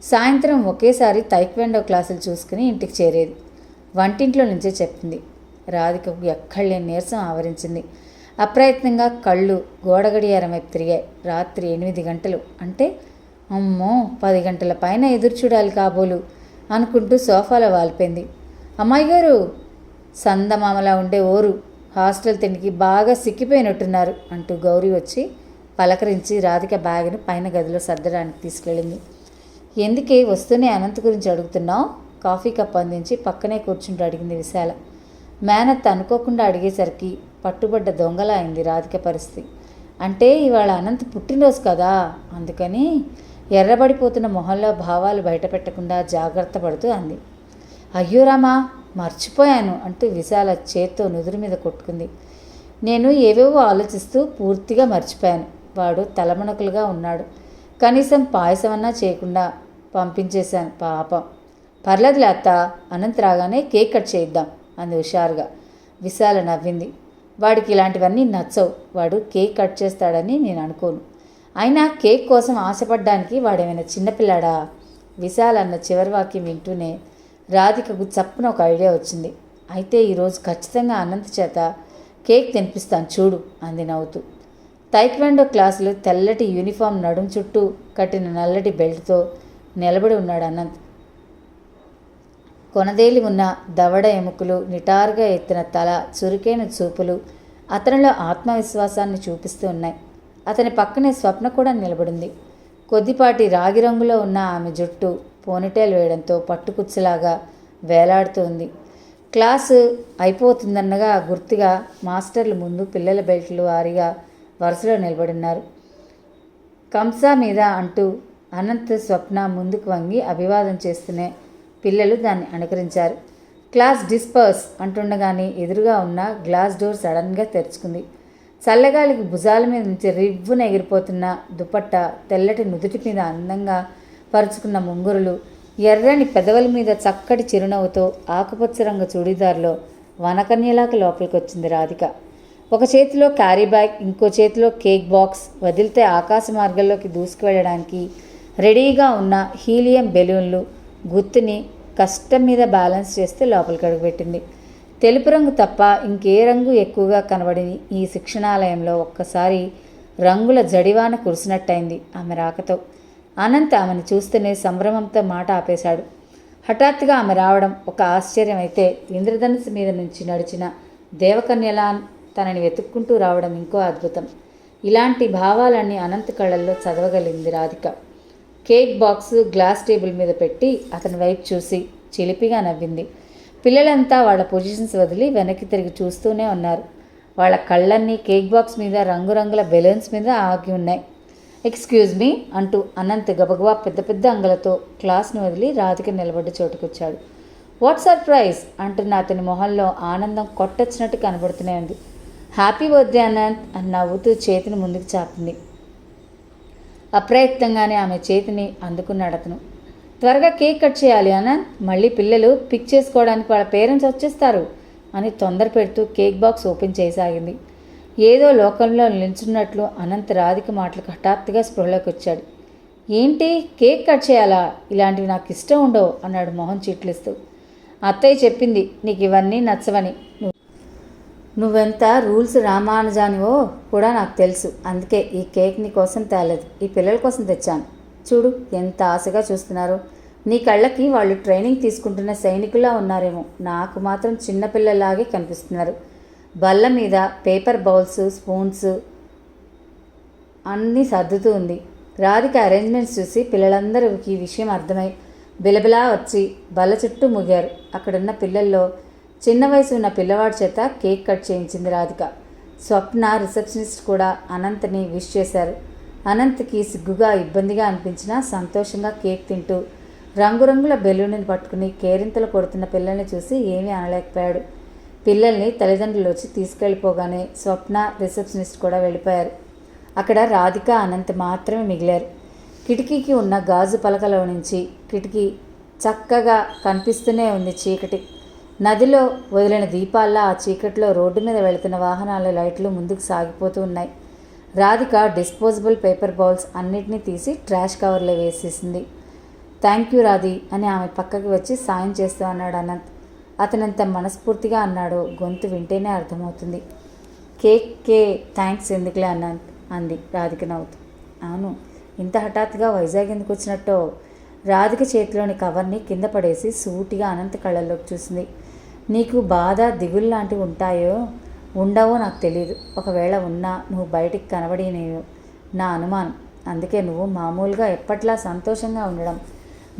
సాయంత్రం ఒకేసారి తైక్వాండో క్లాసులు చూసుకుని ఇంటికి చేరేది. వంటింట్లో నుంచే చెప్పింది. రాధికకు ఎక్కడలేని నీరసం ఆవరించింది. అప్రయత్నంగా కళ్ళు గోడగడియారం వైపు తిరిగాయి. రాత్రి 8 గంటలు అంటే అమ్మో 10 గంటల పైన ఎదురు చూడాలి కాబోలు అనుకుంటూ సోఫాలో వాలిపోయింది. అమ్మాయి గారు, సందమామలా ఉండే ఓరు హాస్టల్ తిండికి బాగా సిక్కిపోయినట్టున్నారు అంటూ గౌరీ వచ్చి పలకరించి రాధిక బ్యాగ్ను పైన గదిలో సర్దడానికి తీసుకెళ్ళింది. ఎందుకే వస్తూనే అనంత్ గురించి అడుగుతున్నావు? కాఫీ కప్ అందించి పక్కనే కూర్చుంటూ అడిగింది విశాల. మేనత్ అనుకోకుండా అడిగేసరికి పట్టుబడ్డ దొంగలా అయింది రాధిక పరిస్థితి. అంటే ఇవాళ అనంత్ పుట్టినరోజు కదా, అందుకని ఎర్రబడిపోతున్న మొహంలో భావాలు బయటపెట్టకుండా జాగ్రత్త పడుతూ అంది. అయ్యో రామా, మర్చిపోయాను అంటూ విశాల చేత్తో నుదురు మీద కొట్టుకుంది. నేను ఏవేవో ఆలోచిస్తూ పూర్తిగా మర్చిపోయాను. వాడు తలమునకలుగా ఉన్నాడు. కనీసం పాయసమన్నా చేయకుండా పంపించేశాను పాపం. పర్లేదులే అత్త, అనంత్ రాగానే కేక్ కట్ చేయిద్దాం అంది హుషారుగా. విశాల నవ్వింది. వాడికి ఇలాంటివన్నీ నచ్చవు. వాడు కేక్ కట్ చేస్తాడని నేను అనుకోను. అయినా కేక్ కోసం ఆశపడ్డానికి వాడేమైనా చిన్నపిల్లాడా? విశాల్ అన్న చివరి వాక్యం వింటూనే రాధికకు చప్పున ఒక ఐడియా వచ్చింది. అయితే ఈరోజు ఖచ్చితంగా అనంత్ చేత కేక్ తినిపిస్తాను చూడు అంది నవ్వుతూ. తైక్వాండో క్లాసులు తెల్లటి యూనిఫామ్ నడుం చుట్టూ కట్టిన నల్లటి బెల్ట్తో నిలబడి ఉన్నాడు అనంత్. కొనదేలి ఉన్న దవడ ఎముకలు, నిటారుగా ఎత్తిన తల, చురుకైన చూపులు అతనిలో ఆత్మవిశ్వాసాన్ని చూపిస్తూ ఉన్నాయి. అతని పక్కనే స్వప్న కూడా నిలబడింది. కొద్దిపాటి రాగి రంగులో ఉన్న ఆమె జుట్టు పోనిటేల్ వేయడంతో పట్టుకుచ్చులాగా వేలాడుతూ ఉంది. క్లాసు అయిపోతుందన్నగా గుర్తుగా మాస్టర్లు ముందు పిల్లల బెల్ట్లు వారిగా వరుసలో నిలబడిన్నారు. కంసా మీద అంటూ అనంత్ స్వప్న ముందుకు వంగి అభివాదం చేస్తూనే పిల్లలు దాన్ని అనుకరించారు. క్లాస్ డిస్పర్స్ అంటుండగానే ఎదురుగా ఉన్న గ్లాస్ డోర్ సడన్గా తెరుచుకుంది. చల్లగాలికి భుజాల మీద నుంచి రివ్వున ఎగిరిపోతున్న దుపట్టా, తెల్లటి నుదుటి మీద అందంగా పరుచుకున్న ముంగురులు, ఎర్రని పెదవుల మీద చక్కటి చిరునవ్వుతో ఆకుపచ్చ రంగు చూడీదార్లో వనకన్యలాగా లోపలికి వచ్చింది రాధిక. ఒక చేతిలో క్యారీ బ్యాగ్, ఇంకో చేతిలో కేక్ బాక్స్, వదిలితే ఆకాశ మార్గంలోకి దూసుకువెళ్ళడానికి రెడీగా ఉన్న హీలియం బెలూన్లు, గుత్తిని కష్టం మీద బ్యాలెన్స్ చేస్తే లోపలికి అడుగుపెట్టింది. తెలుపు రంగు తప్ప ఇంకే రంగు ఎక్కువగా కనబడిని ఈ శిక్షణాలయంలో ఒక్కసారి రంగుల జడివాన కురిసినట్టయింది ఆమె రాకతో. అనంత్ ఆమెను చూస్తూనే సంభ్రమంతో మాట ఆపేశాడు. హఠాత్తుగా ఆమె రావడం ఒక ఆశ్చర్యం అయితే, ఇంద్రధనుసు మీద నుంచి నడిచిన దేవకన్యలా తనని వెతుక్కుంటూ రావడం ఇంకో అద్భుతం. ఇలాంటి భావాలన్నీ అనంత్ కళ్ళల్లో చదవగలిగింది Radhika. Cake box glass table మీద పెట్టి అతని వైపు చూసి చిలిపిగా నవ్వింది. పిల్లలంతా వాళ్ళ పొజిషన్స్ వదిలి వెనక్కి తిరిగి చూస్తూనే ఉన్నారు. వాళ్ళ కళ్ళన్నీ కేక్ బాక్స్ మీద, రంగురంగుల బెలూన్స్ మీద ఆగి ఉన్నాయి. ఎక్స్క్యూజ్ మీ అంటూ అనంత్ గబగబా పెద్ద పెద్ద అంగలతో క్లాస్ను వదిలి రాధిక నిలబడ్డ చోటుకొచ్చాడు. వాట్ సర్ప్రైజ్ అంటున్న అతని మొహంలో ఆనందం కొట్టొచ్చినట్టు కనబడుతూనే ఉంది. హ్యాపీ బర్త్డే అనంత్ అని నవ్వుతూ చేతిని ముందుకు చాపింది. అప్రయత్నంగానే ఆమె చేతిని అందుకున్నాడు అతను. త్వరగా కేక్ కట్ చేయాలి అనంత్, మళ్ళీ పిల్లలు పిక్ చేసుకోవడానికి వాళ్ళ పేరెంట్స్ వచ్చేస్తారు అని తొందర పెడుతూ కేక్ బాక్స్ ఓపెన్ చేయసాగింది. ఏదో లోకంలో నిల్చున్నట్లు అనంత్ రాధిక మాటలకు హఠాత్తుగా స్పృహలోకి వచ్చాడు. ఏంటి, కేక్ కట్ చేయాలా? ఇలాంటివి నాకు ఇష్టం ఉండవు అన్నాడు మొహం చీట్లిస్తూ. అత్తయ్య చెప్పింది నీకు ఇవన్నీ నచ్చవని. నువ్వెంత రూల్స్ రామానుజానివో కూడా నాకు తెలుసు. అందుకే ఈ కేక్ నీ కోసం తేలేదు, ఈ పిల్లల కోసం తెచ్చాను. చూడు ఎంత ఆశగా చూస్తున్నారు. నీ కళ్ళకి వాళ్ళు ట్రైనింగ్ తీసుకుంటున్న సైనికులా ఉన్నారేమో, నాకు మాత్రం చిన్నపిల్లలాగే కనిపిస్తున్నారు. బల్ల మీద పేపర్ బౌల్స్, స్పూన్స్ అన్నీ సర్దుతూ ఉంది. రాధిక అరేంజ్మెంట్స్ చూసి పిల్లలందరికీ ఈ విషయం అర్థమై బిలబిలా వచ్చి బల్ల చుట్టూ ముగారు. అక్కడున్న పిల్లల్లో చిన్న వయసు ఉన్న పిల్లవాడి చేత కేక్ కట్ చేయించింది రాధిక. స్వప్న, రిసెప్షనిస్ట్ కూడా అనంత్ని విష్ చేశారు. అనంత్కి సిగ్గుగా, ఇబ్బందిగా అనిపించినా సంతోషంగా కేక్ తింటూ రంగురంగుల బెలూన్ని పట్టుకుని కేరింతలు కొడుతున్న పిల్లల్ని చూసి ఏమీ అనలేకపోయాడు. పిల్లల్ని తల్లిదండ్రులు వచ్చి తీసుకెళ్ళిపోగానే స్వప్న, రిసెప్షనిస్ట్ కూడా వెళ్ళిపోయారు. అక్కడ రాధిక, అనంత్ మాత్రమే మిగిలారు. కిటికీకి ఉన్న గాజు పలకలో నుంచి కిటికీ చక్కగా కనిపిస్తూనే ఉంది చీకటి. నదిలో వదిలిన దీపాల్లా ఆ చీకట్లో రోడ్డు మీద వెళుతున్న వాహనాల లైట్లు ముందుకు సాగిపోతూ ఉన్నాయి. రాధిక డిస్పోజబుల్ పేపర్ బౌల్స్ అన్నిటినీ తీసి ట్రాష్ కవర్లో వేసేసింది. థ్యాంక్ యూ రాధి అని ఆమె పక్కకి వచ్చి సాయం చేస్తూ అన్నాడు అనంత్. అతనంత మనస్ఫూర్తిగా అన్నాడో గొంతు వింటేనే అర్థమవుతుంది. కేకే థ్యాంక్స్ ఎందుకులే అనంత్ అంది రాధిక నవ్వుతూ. అవును, ఇంత హఠాత్తుగా వైజాగ్ ఎందుకు వచ్చినట్టో. రాధిక చేతిలోని కవర్ని కింద పడేసి సూటిగా అనంత్ కళ్ళల్లోకి చూసింది. నీకు బాధ దిగులు లాంటివి ఉంటాయో ఉండవో నాకు తెలియదు. ఒకవేళ ఉన్నా నువ్వు బయటికి కనబడినేవో నా అనుమానం. అందుకే నువ్వు మామూలుగా ఎప్పట్లా సంతోషంగా ఉండడం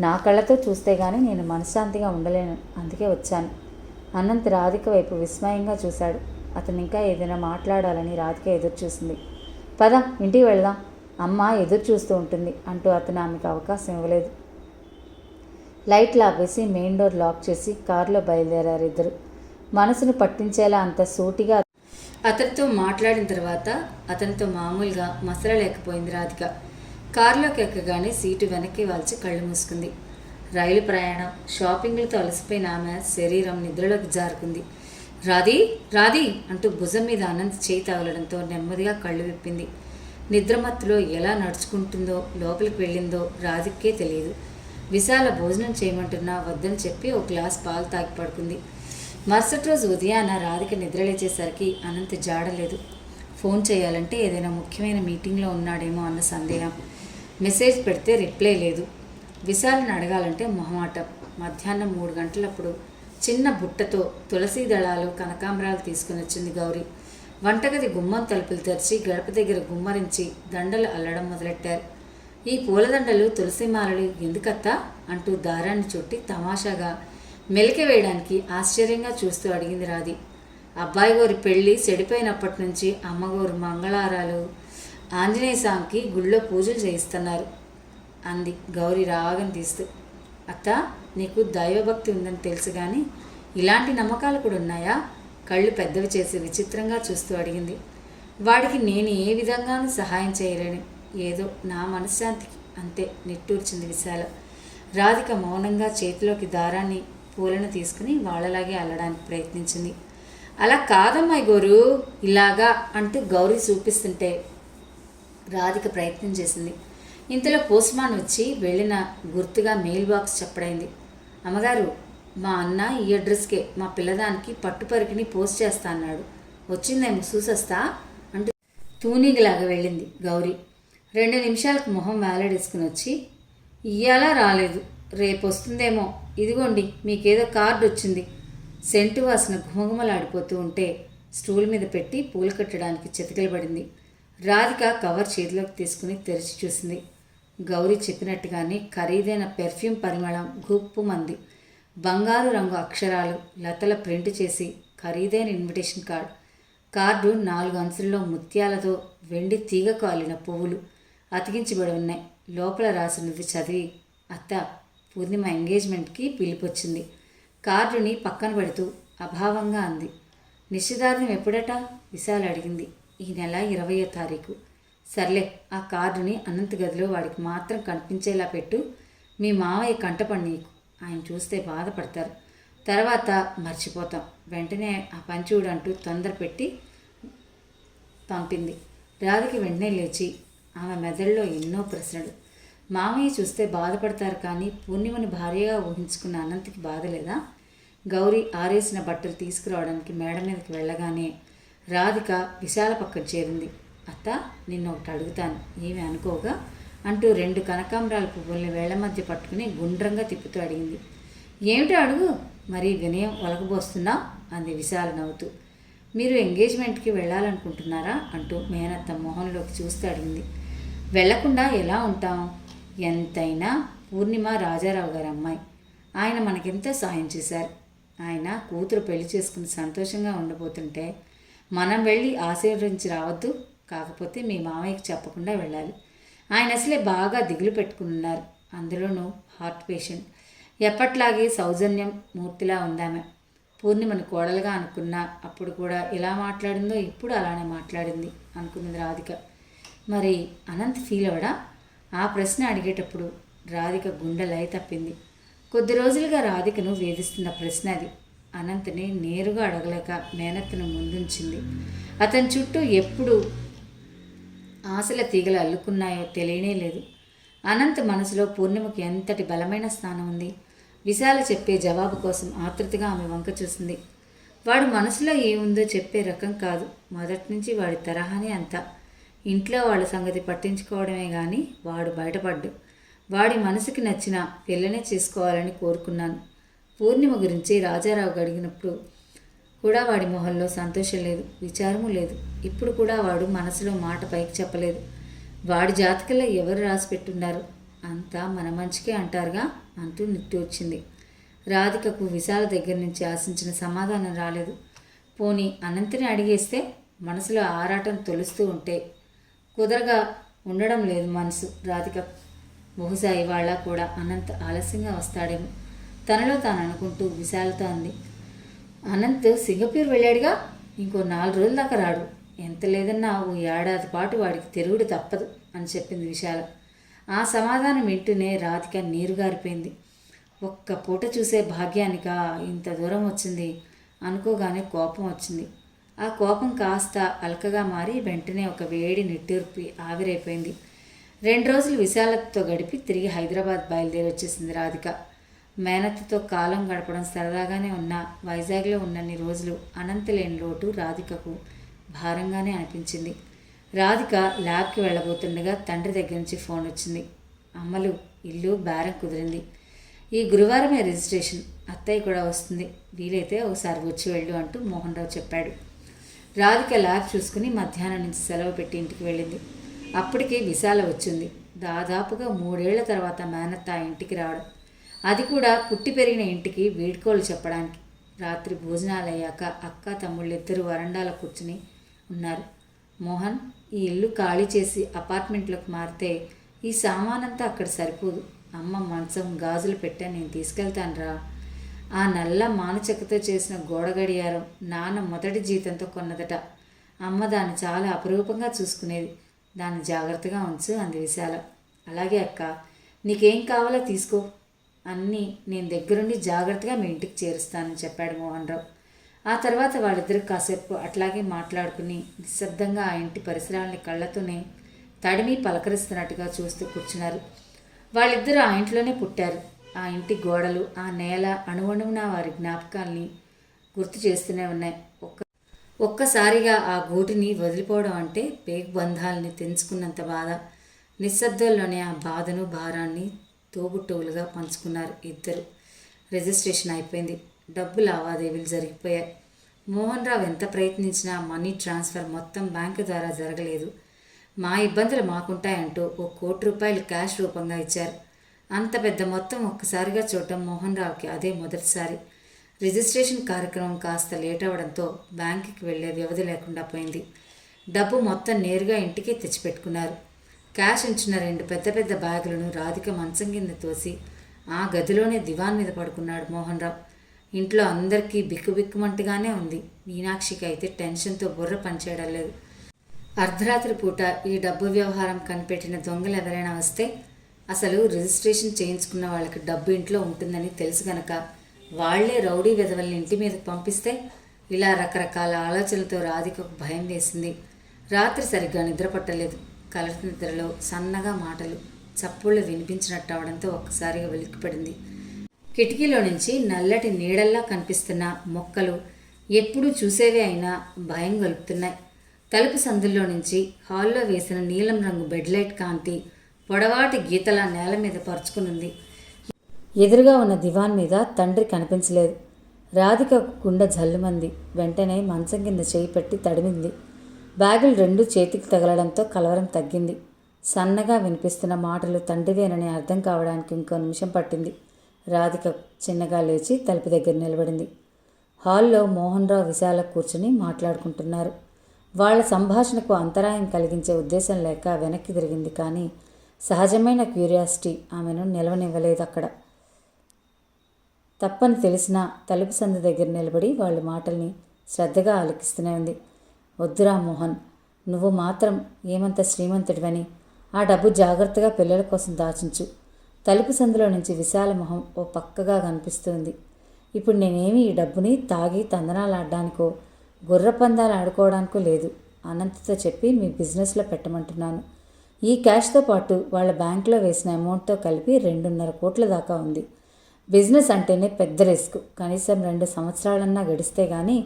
నా కళ్ళతో చూస్తే గానీ నేను మనశ్శాంతిగా ఉండలేను. అందుకే వచ్చాను. అనంత్ రాధిక వైపు విస్మయంగా చూశాడు. అతను ఇంకా ఏదైనా మాట్లాడాలని రాధిక ఎదురు చూసింది. పద ఇంటికి వెళ్దాం, అమ్మ ఎదురు చూస్తూ ఉంటుంది అంటూ అతను ఆమెకు అవకాశం ఇవ్వలేదు. లైట్లు ఆపేసి మెయిన్ డోర్ లాక్ చేసి కారులో బయలుదేరారు ఇద్దరు. మనసును పట్టించేలా అంత సూటిగా అతనితో మాట్లాడిన తర్వాత అతనితో మామూలుగా మసలలేకపోయింది రాధిక. కారులోకి ఎక్కగానే సీటు వెనక్కి వాల్చి కళ్ళు మూసుకుంది. రైలు ప్రయాణం, షాపింగ్లతో అలసిపోయిన ఆమె శరీరం నిద్రలోకి జారుకుంది. రాధి రాధి అంటూ భుజం మీద అనంత్ చేయి తగలడంతో నెమ్మదిగా కళ్ళు విప్పింది. నిద్రమత్తులో ఎలా నడుచుకుంటుందో లోపలికి వెళ్ళిందో రాధికే తెలియదు. విశాల భోజనం చేయమంటున్నా వద్దని చెప్పి ఒక గ్లాస్ పాలు తాగి పడుకుంది. మరుసటి రోజు ఉదయాన రాధిక నిద్రలేచేసరికి అనంత్ జాడలేదు. ఫోన్ చేయాలంటే ఏదైనా ముఖ్యమైన మీటింగ్లో ఉన్నాడేమో అన్న సందేహం. మెసేజ్ పెడితే రిప్లై లేదు. విశాలని అడగాలంటే మొహమాటం. మధ్యాహ్నం 3 గంటలప్పుడు చిన్న బుట్టతో తులసి దళాలు కనకాంబరాలు తీసుకుని వచ్చింది గౌరీ. వంటగది గుమ్మం తలుపులు తెరిచి గడప దగ్గర గుమ్మరించి దండలు అల్లడం మొదలెట్టారు. ఈ పూలదండలు తులసిమాలలు ఎందుకత్తా అంటూ దారాన్ని చుట్టి తమాషాగా మెలిక వేయడానికి ఆశ్చర్యంగా చూస్తూ అడిగింది రాధి. అబ్బాయి గోరి పెళ్ళి చెడిపోయినప్పటి నుంచి అమ్మగోరు మంగళారాలు ఆంజనేయ స్వామికి గుళ్ళో పూజలు చేయిస్తున్నారు అంది గౌరీ రాగం తీస్తూ. అత్త, నీకు దైవభక్తి ఉందని తెలుసు కానీ ఇలాంటి నమ్మకాలు కూడా ఉన్నాయా? కళ్ళు పెద్దవి చేసి విచిత్రంగా చూస్తూ అడిగింది. వాడికి నేను ఏ విధంగానూ సహాయం చేయలేను. ఏదో నా మనశ్శాంతికి అంతే నిట్టూర్చింది విశాల. రాధిక మౌనంగా చేతిలోకి దారాన్ని పూలను తీసుకుని వాళ్ళలాగే అల్లడానికి ప్రయత్నించింది. అలా కాదమ్మాయి గోరు, ఇలాగా అంటూ గౌరీ చూపిస్తుంటే రాధిక ప్రయత్నం చేసింది. ఇంతలో పోస్ట్మాన్ వచ్చి వెళ్ళిన గుర్తుగా మెయిల్ బాక్స్ చెప్పడైంది. అమ్మగారు, మా అన్న ఈ అడ్రస్కే మా పిల్లదానికి పట్టుపరికిని పోస్ట్ చేస్తా అన్నాడు. వచ్చిందేమో చూసొస్తా అంటూ తూనీగలాగా వెళ్ళింది గౌరీ. 2 నిమిషాలకు మొహం వేలాడేసుకుని వచ్చి, ఇయ్యాలా రాలేదు, రేపు వస్తుందేమో, ఇదిగోండి మీకేదో కార్డు వచ్చింది. సెంటు వాసన ఘుమఘుమలాడిపోతూ ఉంటే స్టూల్ మీద పెట్టి పూలు కట్టడానికి చితకలబడింది. రాధిక కవర్ చేతిలోకి తీసుకుని తెరిచి చూసింది. గౌరీ చెప్పినట్టుగానే ఖరీదైన పెర్ఫ్యూమ్ పరిమళం గుప్పుమంది. బంగారు రంగు అక్షరాలు లతల ప్రింట్ చేసి ఖరీదైన ఇన్విటేషన్ కార్డు 4 అంచుల్లో ముత్యాలతో వెండి తీగకు అల్లిన పువ్వులు అతికించబడి ఉన్నాయి. లోపల రాసినది చదివి, అత్త, పూర్ణిమ ఎంగేజ్మెంట్కి పిలిపొచ్చింది. కార్డుని పక్కన పెడుతూ అభావంగా అంది. నిశ్చితార్థం ఎప్పుడట? విశాల అడిగింది. ఈ నెల 20వ తారీఖు. సర్లే, ఆ కార్డుని అనంత్ గదిలో వాడికి మాత్రం కనిపించేలా పెట్టు. మీ మావయ్య కంటపడి నీకు, ఆయన చూస్తే బాధపడతారు. తర్వాత మర్చిపోతాం. వెంటనే ఆ పని చూడంటూ తొందర పెట్టి పంపింది. రాధిక వెంటనే లేచి ఆమె మెదడులో ఎన్నో ప్రశ్నలు. మామయ్య చూస్తే బాధపడతారు కానీ పూర్ణిమని భార్యగా ఊహించుకున్న అనంత్కి బాధ లేదా? గౌరీ ఆరేసిన బట్టలు తీసుకురావడానికి మేడ మీదకి వెళ్ళగానే రాధిక విశాల పక్కన చేరింది. అత్త, నిన్ను ఒకటి అడుగుతాను, ఏమి అనుకోగా అంటూ 2 కనకాంబరాల పువ్వుల్ని వేళ్ల మధ్య పట్టుకుని గుండ్రంగా తిప్పుతూ అడిగింది. ఏమిటో అడుగు, మరి వినయం ఒలకబోస్తున్నా అంది విశాల నవ్వుతూ. మీరు ఎంగేజ్మెంట్కి వెళ్ళాలనుకుంటున్నారా అంటూ మేనత్త మొహంలోకి చూస్తూ అడిగింది. వెళ్లకుండా ఎలా ఉంటాం? ఎంతైనా పూర్ణిమ రాజారావు గారి అమ్మాయి. ఆయన మనకెంతో సాయం చేశారు. ఆయన కూతురు పెళ్లి చేసుకుని సంతోషంగా ఉండబోతుంటే మనం వెళ్ళి ఆశీర్వదించి రావద్దు? కాకపోతే మీ మామయ్యకి చెప్పకుండా వెళ్ళాలి. ఆయన అసలే బాగా దిగులు పెట్టుకున్నారు. అందులోనూ హార్ట్ పేషెంట్. ఎప్పట్లాగే సౌజన్యం మూర్తిలా ఉందామె. పూర్ణిమని కోడలుగా అనుకున్నా అప్పుడు కూడా ఎలా మాట్లాడిందో ఇప్పుడు అలానే మాట్లాడింది అనుకున్నది రాధిక. మరి అనంత్ ఫీల్ అవడా? ఆ ప్రశ్న అడిగేటప్పుడు రాధిక గుండెలై తప్పింది. కొద్ది రోజులుగా రాధికను వేధిస్తున్న ప్రశ్న అది. అనంత్ని నేరుగా అడగలేక మేనత్తను ముందుంచింది. అతని చుట్టూ ఎప్పుడు ఆశల తీగలు అల్లుకున్నాయో తెలియనే లేదు. అనంత్ మనసులో పూర్ణిమకు ఎంతటి బలమైన స్థానం ఉంది. విశాల చెప్పే జవాబు కోసం ఆతృతగా ఆమె వంక చూసింది. వాడు మనసులో ఏముందో చెప్పే రకం కాదు. మొదటి నుంచి వాడి తరహానే అంతా. ఇంట్లో వాళ్ళ సంగతి పట్టించుకోవడమే కానీ వాడు బయటపడ్డు. వాడి మనసుకి నచ్చిన పిల్లనే చేసుకోవాలని కోరుకున్నాను. పూర్ణిమ గురించి రాజారావు అడిగినప్పుడు కూడా వాడి మొహంలో సంతోషం లేదు, విచారము లేదు. ఇప్పుడు కూడా వాడు మనసులో మాట పైకి చెప్పలేదు. వాడి జాతకంలో ఎవరు రాసి పెట్టున్నారు? అంతా మన మంచికే అంటారుగా అంటూ నిట్టూర్చింది. రాధికకు విశాల దగ్గర నుంచి ఆశించిన సమాధానం రాలేదు. పోనీ అనంతని అడిగేస్తే మనసులో ఆరాటం తొలుస్తూ ఉంటే కుదరగా ఉండడం లేదు మనసు రాధిక. బహుశా ఇవాళ కూడా అనంత్ ఆలస్యంగా వస్తాడేమో తనలో తాను అనుకుంటూ విశాలతో అంది. అనంత్ సింగపూర్ వెళ్ళాడుగా, ఇంకో 4 రోజుల దాకా రాడు. ఎంత లేదన్నా ఓ ఏడాది పాటు వాడికి తిరుగుడు తప్పదు అని చెప్పింది విశాల. ఆ సమాధానం వింటూనే రాధిక నీరుగారిపోయింది. ఒక్క పూట చూసే భాగ్యానిక ఇంత దూరం వచ్చింది అనుకోగానే కోపం వచ్చింది. ఆ కోపం కాస్త అలకగా మారి వెంటనే ఒక వేడి నిట్టూర్పి ఆవిరైపోయింది. 2 రోజులు విశాలతో గడిపి తిరిగి హైదరాబాద్ బయలుదేరి వచ్చేసింది రాధిక. మేనత్తతో కాలం గడపడం సరదాగానే ఉన్న వైజాగ్లో ఉన్నన్ని రోజులు అనంత లేని లోటు రాధికకు భారంగానే అనిపించింది. రాధిక ల్యాబ్కి వెళ్ళబోతుండగా తండ్రి దగ్గర నుంచి ఫోన్ వచ్చింది. అమ్మలు, ఇల్లు బేరం కుదిరింది. ఈ గురువారమే రిజిస్ట్రేషన్. అత్తయ్య కూడా వస్తుంది. వీలైతే ఒకసారి వచ్చి వెళ్ళు అంటూ మోహన్ రావు చెప్పాడు. రాధిక ల్యాబ్ చూసుకుని మధ్యాహ్నం నుంచి సెలవు పెట్టి ఇంటికి వెళ్ళింది. అప్పటికే విశాల వచ్చింది. దాదాపుగా 3 ఏళ్ల తర్వాత మేనత్త ఆ ఇంటికి రావడం, అది కూడా పుట్టి పెరిగిన ఇంటికి వీడ్కోలు చెప్పడానికి. రాత్రి భోజనాలు అయ్యాక అక్క తమ్ముళ్ళిద్దరూ వరండాలో కూర్చుని ఉన్నారు. మోహన్, ఈ ఇల్లు ఖాళీ చేసి అపార్ట్మెంట్లోకి మారితే ఈ సామానంతా అక్కడ సరిపోదు. అమ్మ మంచం గాజులు పెట్టా, నేను తీసుకెళ్తాను రా. ఆ నల్ల మానచెక్కతో చేసిన గోడ గడియారం నాన్న మొదటి జీతంతో కొన్నదట. అమ్మ దాన్ని చాలా అపురూపంగా చూసుకునేది. దాన్ని జాగ్రత్తగా ఉంచు అంది విశాల. అలాగే అక్క, నీకేం కావాలో తీసుకో, అన్నీ నేను దగ్గరుండి జాగ్రత్తగా మీ ఇంటికి చేరుస్తానని చెప్పాడు మోహన్ రావు. ఆ తర్వాత వాళ్ళిద్దరూ కాసేపు అట్లాగే మాట్లాడుకుని నిశ్శబ్దంగా ఆ ఇంటి పరిసరాలని కళ్ళతోనే తడిమి పలకరిస్తున్నట్టుగా చూస్తూ కూర్చున్నారు. వాళ్ళిద్దరూ ఆ ఇంట్లోనే పుట్టారు. ఆ ఇంటి గోడలు, ఆ నేల అణువణువున వారి జ్ఞాపకాల్ని గుర్తు చేస్తూనే ఉన్నాయి. ఒక్కసారిగా ఆ గూటిని వదిలిపోవడం అంటే పేగుబంధాలని తెంచుకున్నంత బాధ. నిశ్శబ్దంలోనే ఆ బాధను భారాన్ని తోబుట్టువులుగా పంచుకున్నారు ఇద్దరు. రిజిస్ట్రేషన్ అయిపోయింది. డబ్బు లావాదేవీలు జరిగిపోయాయి. మోహన్ రావు ఎంత ప్రయత్నించినా మనీ ట్రాన్స్ఫర్ మొత్తం బ్యాంకు ద్వారా జరగలేదు. మా ఇబ్బందులు మాకుంటాయంటూ ఓ ₹1,00,00,000 క్యాష్ రూపంగా ఇచ్చారు. అంత పెద్ద మొత్తం ఒక్కసారిగా చూడటం మోహన్ రావుకి అదే మొదటిసారి. రిజిస్ట్రేషన్ కార్యక్రమం కాస్త లేట్ అవ్వడంతో బ్యాంకుకి వెళ్లే వ్యవధి లేకుండా పోయింది. డబ్బు మొత్తం నేరుగా ఇంటికే తెచ్చిపెట్టుకున్నారు. క్యాష్ ఉంచిన 2 పెద్ద పెద్ద బ్యాగులను రాధిక మంచం కింద తోసి ఆ గదిలోనే దివాన్ మీద పడుకున్నాడు మోహన్ రావు. ఇంట్లో అందరికీ బిక్కుబిక్కుమంటుగానే ఉంది. మీనాక్షికి అయితే టెన్షన్తో బుర్ర పనిచేయడం లేదు. అర్ధరాత్రి పూట ఈ డబ్బు వ్యవహారం కనిపెట్టిన దొంగలు ఎవరైనా వస్తే, అసలు రిజిస్ట్రేషన్ చేయించుకున్న వాళ్ళకి డబ్బు ఇంట్లో ఉంటుందని తెలుసు గనక వాళ్లే రౌడీ వెధవల్ని ఇంటి మీదకి పంపిస్తే, ఇలా రకరకాల ఆలోచనలతో రాధికకు భయం వేసింది. రాత్రి సరిగ్గా నిద్రపట్టలేదు. కలత నిద్రలో సన్నగా మాటలు, చప్పుళ్ళు వినిపించినట్టు అవడంతో ఒక్కసారిగా వెలిక్కిపడింది. కిటికీలో నుంచి నల్లటి నీడల్లా కనిపిస్తున్న మొక్కలు ఎప్పుడూ చూసేవే అయినా భయం గలుపుతున్నాయి. తలుపు సందుల్లో నుంచి హాల్లో వేసిన నీలం రంగు బెడ్లైట్ కాంతి పొడవాటి గీతల నేల మీద పరుచుకునుంది. ఎదురుగా ఉన్న దివాన్ మీద తండ్రి కనిపించలేదు. రాధిక గుండె జల్లుమంది. వెంటనే మంచం కింద చేయి పెట్టి తడిమింది. బ్యాగులు 2 చేతికి తగలడంతో కలవరం తగ్గింది. సన్నగా వినిపిస్తున్న మాటలు తండ్రివేనని అర్థం కావడానికి ఇంకో నిమిషం పట్టింది. రాధిక చిన్నగా లేచి తలుపు దగ్గర నిలబడింది. హాల్లో మోహన్ రావు విశాల కూర్చుని మాట్లాడుకుంటున్నారు. వాళ్ల సంభాషణకు అంతరాయం కలిగించే ఉద్దేశం లేక వెనక్కి తిరిగింది. కానీ సహజమైన క్యూరియాసిటీ ఆమెను నిలవనివ్వలేదు. అక్కడ తప్పని తెలిసినా తలుపు సందు దగ్గర నిలబడి వాళ్ళ మాటల్ని శ్రద్ధగా ఆలకిస్తూనే ఉంది. వద్దురా మోహన్, నువ్వు మాత్రం ఏమంత శ్రీమంతుడివని ఆ డబ్బు జాగ్రత్తగా పిల్లల కోసం దాచించు. తలుపు సందులో నుంచి విశాల మొహం ఓ పక్కగా కనిపిస్తుంది. ఇప్పుడు నేనేమి ఈ డబ్బుని తాగి తందనాలు ఆడడానికో గుర్రపందాలు ఆడుకోవడానికో లేదు. అనంత్తో చెప్పి మీ బిజినెస్లో పెట్టమంటున్నాను. ఈ క్యాష్తో పాటు వాళ్ళ బ్యాంకులో వేసిన అమౌంట్తో కలిపి 2.5 కోట్ల దాకా ఉంది. బిజినెస్ అంటేనే పెద్ద రిస్క్. కనీసం 2 సంవత్సరాలన్నా గడిస్తే కానీ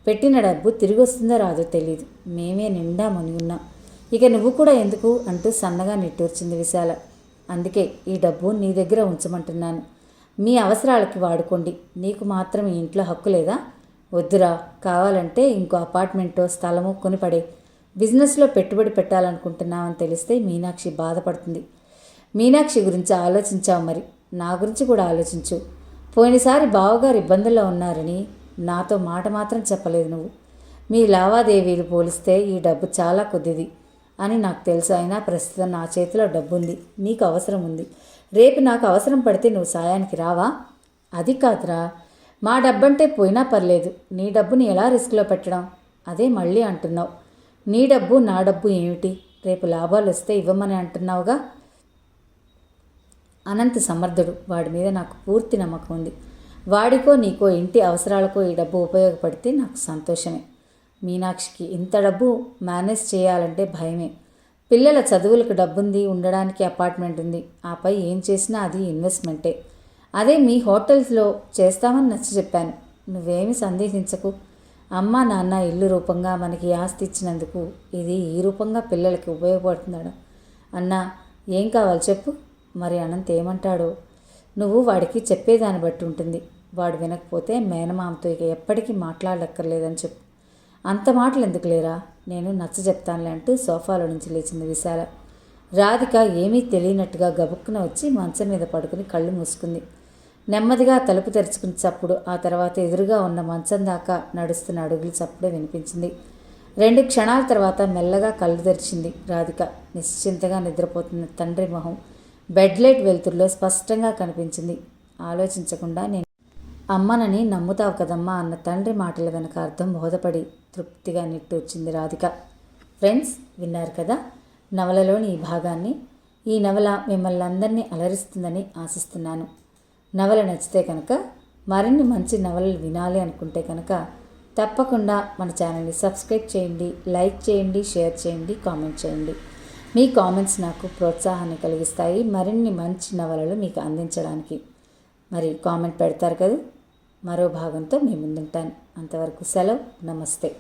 పెట్టిన డబ్బు తిరిగి వస్తుందో రాదో తెలియదు. మేమే నిండా మునిగున్నాం. ఇక నువ్వు కూడా ఎందుకు అంటూ సన్నగా నిట్టూర్చింది విశాల. అందుకే ఈ డబ్బు నీ దగ్గర ఉంచమంటున్నాను. మీ అవసరాలకి వాడుకోండి. నీకు మాత్రం ఈ ఇంట్లో హక్కు లేదా? వద్దురా, కావాలంటే ఇంకో అపార్ట్మెంటో స్థలమో కొనిపడే. బిజినెస్లో పెట్టుబడి పెట్టాలనుకుంటున్నామని తెలిస్తే మీనాక్షి బాధపడుతుంది. మీనాక్షి గురించి ఆలోచించావు, మరి నా గురించి కూడా ఆలోచించు. పోయినసారి బావగారు ఇబ్బందుల్లో ఉన్నారని నాతో మాట మాత్రం చెప్పలేదు నువ్వు. మీ లావాదేవీలు పోలిస్తే ఈ డబ్బు చాలా కొద్దిది అని నాకు తెలుసు. అయినా ప్రస్తుతం నా చేతిలో డబ్బు ఉంది, నీకు అవసరం ఉంది. రేపు నాకు అవసరం పడితే నువ్వు సాయానికి రావా? అది కాదురా, మా డబ్బంటే పోయినా పర్లేదు, నీ డబ్బుని ఎలా రిస్క్లో పెట్టడం? అదే మళ్ళీ అంటున్నావు. నీ డబ్బు నా డబ్బు ఏమిటి? రేపు లాభాలు వస్తే ఇవ్వమని అంటున్నావుగా. అనంత్ సమర్థుడు, వాడి మీద నాకు పూర్తి నమ్మకం ఉంది. వాడికో నీకో ఇంటి అవసరాలకో ఈ డబ్బు ఉపయోగపడితే నాకు సంతోషమే. మీనాక్షికి ఇంత డబ్బు మేనేజ్ చేయాలంటే భయమే. పిల్లల చదువులకు డబ్బుంది, ఉండడానికి అపార్ట్మెంట్ ఉంది. ఆపై ఏం చేసినా అది ఇన్వెస్ట్మెంటే. అదే మీ హోటల్స్లో చేస్తామని నచ్చ చెప్పాను. నువ్వేమి సందేహించకు. అమ్మ నాన్న ఇల్లు రూపంగా మనకి ఆస్తి ఇచ్చినందుకు ఇది ఈ రూపంగా పిల్లలకి ఉపయోగపడుతున్నాడు. అన్నా, ఏం కావాలి చెప్పు. మరి అనంత్ ఏమంటాడో నువ్వు వాడికి చెప్పేదాన్ని బట్టి ఉంటుంది. వాడు వినకపోతే మేనమామతో ఇక ఎప్పటికీ మాట్లాడక్కర్లేదని చెప్పు. అంత మాటలు ఎందుకు లేరా, నేను నచ్చ చెప్తానులే అంటూ సోఫాలో నుంచి లేచింది విశాల. రాధిక ఏమీ తెలియనట్టుగా గబుక్కున వచ్చి మంచం మీద పడుకుని కళ్ళు మూసుకుంది. నెమ్మదిగా తలుపు తెరుచుకుని చప్పుడు, ఆ తర్వాత ఎదురుగా ఉన్న మంచం దాకా నడుస్తున్న అడుగులు చప్పుడే వినిపించింది. 2 క్షణాల తర్వాత మెల్లగా కళ్ళు తెరిచింది రాధిక. నిశ్చింతగా నిద్రపోతున్న తండ్రి మొహం బెడ్ లైట్ వెలుతురులో స్పష్టంగా కనిపించింది. ఆలోచించకుండా నేను అమ్మనని నమ్ముతావు కదమ్మా అన్న తండ్రి మాటల వెనక అర్థం బోధపడి తృప్తిగా నిట్టూర్చింది రాధిక. ఫ్రెండ్స్, విన్నారు కదా నవలలోని ఈ భాగాన్ని. ఈ నవల మిమ్మల్ని అందరినీ అలరిస్తుందని ఆశిస్తున్నాను. నవల నచ్చితే కనుక, మరిన్ని మంచి నవలలు వినాలి అనుకుంటే కనుక తప్పకుండా మన ఛానల్ని సబ్స్క్రైబ్ చేయండి, లైక్ చేయండి, షేర్ చేయండి, కామెంట్ చేయండి. మీ కామెంట్స్ నాకు ప్రోత్సాహాన్ని కలిగిస్తాయి మరిన్ని మంచి నవలలు మీకు అందించడానికి. మరి కామెంట్ పెడతారు కదా. మరో భాగంతో మీ ముందుంటాను. అంతవరకు సెలవు. నమస్తే.